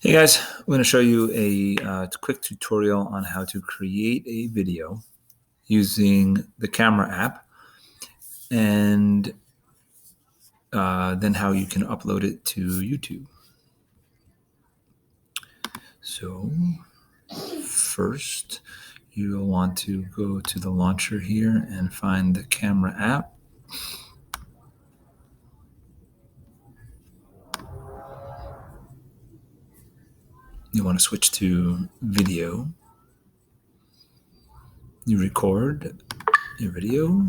Hey guys, I'm going to show you a quick tutorial on how to create a video using the camera app and then how you can upload it to YouTube. So first you'll want to go to the launcher here and find the camera app. You want to switch to video. You record your video.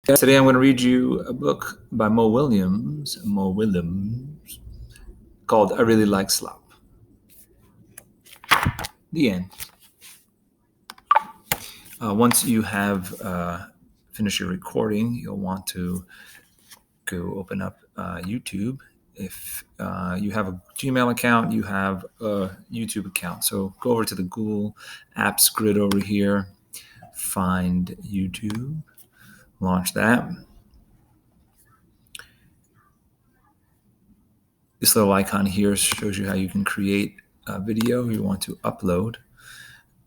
Today I'm going to read you a book by Mo Williams, called I Really Like Slop. The end. Once you have finished your recording, you'll want to go open up YouTube. If you have a Gmail account, you have a YouTube account. So go over to the Google Apps grid over here, find YouTube, launch that. This little icon here shows you how you can create a video. You want to upload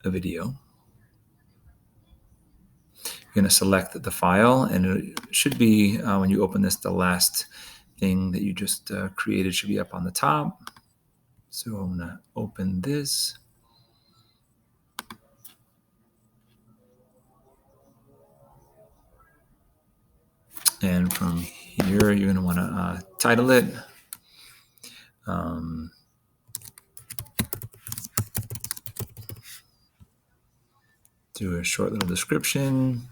a video. You're going to select the file, and it should be, when you open this, the last thing that you just created should be up on the top. So I'm going to open this. And from here, you're going to want to title it. Do a short little description.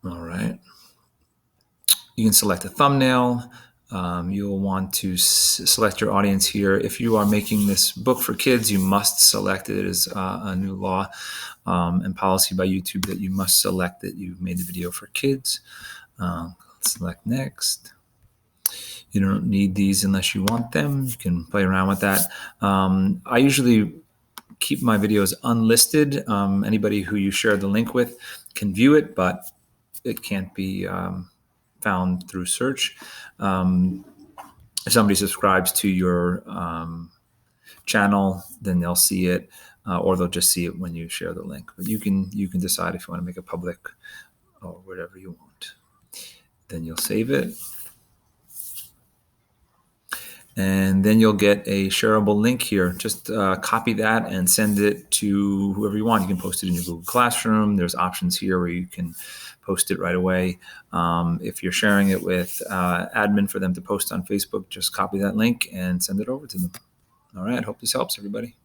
All right. You can select a thumbnail. You'll want to select your audience here. If you are making this book for kids, you must select it. It is a new law and policy by YouTube that you must select that you've made the video for kids. Select next. You don't need these unless you want them. You can play around with that. I usually keep my videos unlisted. Anybody who you share the link with can view it, but it can't be found through search. If somebody subscribes to your channel, then they'll see it, or they'll just see it when you share the link. But you can decide if you want to make it public or whatever you want. Then you'll save it. And then you'll get a shareable link here. Just copy that and send it to whoever you want. You can post it in your Google Classroom. There's options here where you can post it right away. If you're sharing it with admin for them to post on Facebook, just copy that link and send it over to them. All right, hope this helps everybody.